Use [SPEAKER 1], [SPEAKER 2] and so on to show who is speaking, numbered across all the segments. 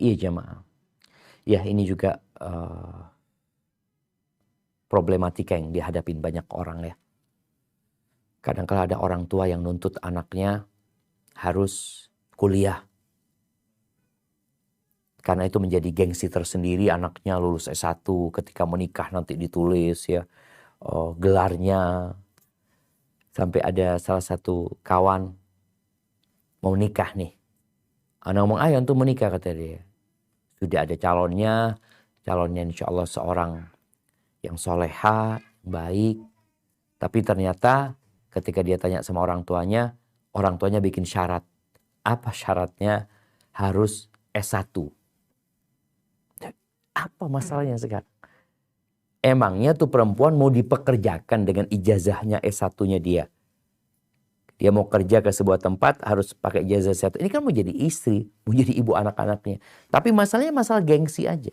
[SPEAKER 1] Iya jemaah. Ya ini juga problematika yang dihadapin banyak orang ya. Kadang-kala ada orang tua yang nuntut anaknya harus kuliah. Karena itu menjadi gengsi tersendiri, anaknya lulus S1, ketika menikah nanti ditulis ya gelarnya. Sampai ada salah satu kawan mau nikah nih. Anak ngomong, ayo untuk menikah kata dia. Sudah ada calonnya insya Allah seorang yang soleha, baik. Tapi ternyata ketika dia tanya sama orang tuanya bikin syarat. Apa syaratnya? Harus S1. Apa masalahnya sekarang? Emangnya tuh perempuan mau dipekerjakan dengan ijazahnya S1-nya dia. Dia mau kerja ke sebuah tempat harus pakai ijazah S1. Ini kan mau jadi istri, mau jadi ibu anak-anaknya. Tapi masalahnya masalah gengsi aja.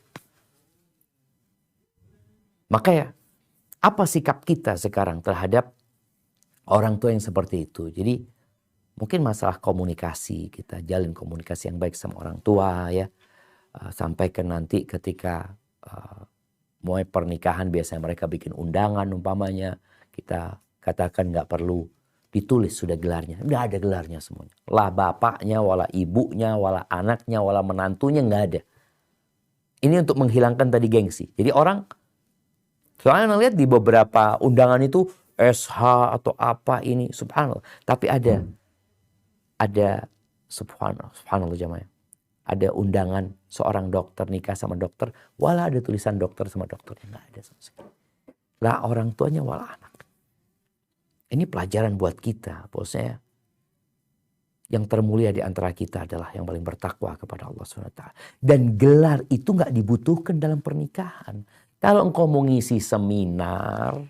[SPEAKER 1] Maka ya, apa sikap kita sekarang terhadap orang tua yang seperti itu? Jadi mungkin masalah komunikasi, kita jalin komunikasi yang baik sama orang tua ya. Sampai ke nanti ketika mulai pernikahan biasanya mereka bikin undangan umpamanya. Kita katakan nggak perlu ditulis sudah gelarnya. Nggak ada gelarnya semuanya. Lah bapaknya, wala ibunya, wala anaknya, wala menantunya nggak ada. Ini untuk menghilangkan tadi gengsi. Jadi orang, soalnya lihat di beberapa undangan itu SH atau apa ini, subhanallah. Tapi ada subhanallah jamaah. Ada undangan seorang dokter nikah sama dokter, wala ada tulisan dokter sama dokternya, nggak ada sama sekali. Lah orang tuanya wala anak. Ini pelajaran buat kita, bosnya. Yang termulia di antara kita adalah yang paling bertakwa kepada Allah SWT. Dan gelar itu nggak dibutuhkan dalam pernikahan. Kalau engkau mau ngisi seminar,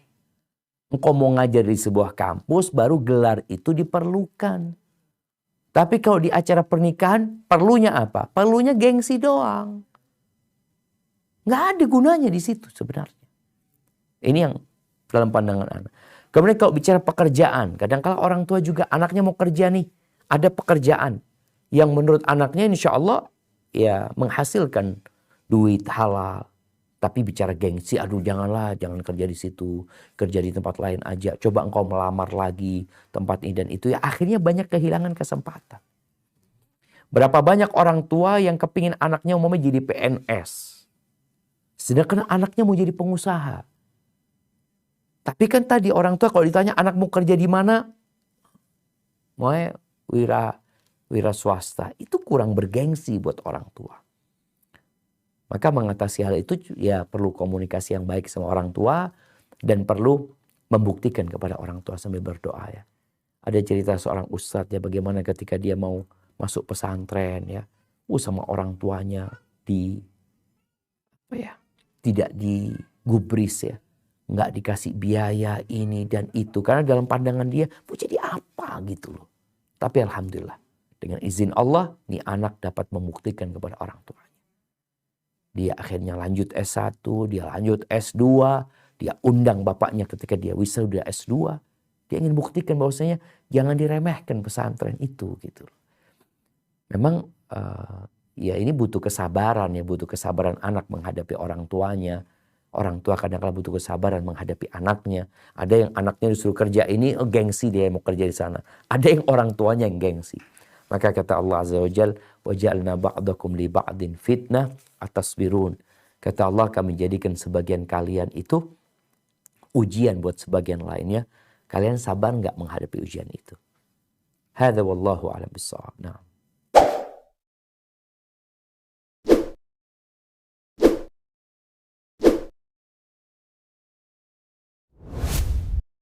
[SPEAKER 1] engkau mau ngajar di sebuah kampus, baru gelar itu diperlukan. Tapi kalau di acara pernikahan, perlunya apa? Perlunya gengsi doang. Nggak ada gunanya di situ sebenarnya. Ini yang dalam pandangan anak. Kemudian kalau bicara pekerjaan, kadang-kala orang tua juga anaknya mau kerja nih. Ada pekerjaan yang menurut anaknya insya Allah ya menghasilkan duit halal. Tapi bicara gengsi, aduh janganlah, jangan kerja di situ. Kerja di tempat lain aja. Coba engkau melamar lagi tempat ini dan itu. Ya akhirnya banyak kehilangan kesempatan. Berapa banyak orang tua yang kepingin anaknya umumnya jadi PNS. Sedangkan anaknya mau jadi pengusaha. Tapi kan tadi orang tua kalau ditanya anak mau kerja di mana? Mau wira swasta. Itu kurang bergengsi buat orang tua. Maka mengatasi hal itu ya perlu komunikasi yang baik sama orang tua. Dan perlu membuktikan kepada orang tua sambil berdoa ya. Ada cerita seorang ustadz ya bagaimana ketika dia mau masuk pesantren ya. Sama orang tuanya tidak digubris ya. Nggak dikasih biaya ini dan itu. Karena dalam pandangan dia mau jadi apa gitu loh. Tapi alhamdulillah dengan izin Allah nih anak dapat membuktikan kepada orang tua. Dia akhirnya lanjut S1, dia lanjut S2, dia undang bapaknya ketika dia wisuda S2. Dia ingin buktikan bahwasanya jangan diremehkan pesantren itu gitu. Memang ya ini butuh kesabaran ya, butuh kesabaran anak menghadapi orang tuanya. Orang tua kadang-kadang butuh kesabaran menghadapi anaknya. Ada yang anaknya disuruh kerja ini, gengsi dia mau kerja di sana. Ada yang orang tuanya yang gengsi. Maka kata Allah Azza wa Jal, وَجَعَلْنَا بَعْضَكُمْ لِبَعْضٍ فِتْنَةً أَتَصْبِرُونَ. Kata Allah kami jadikan sebagian kalian itu ujian buat sebagian lainnya. Kalian sabar nggak menghadapi ujian itu? Hadza wallahu a'lam bissawab. Nah.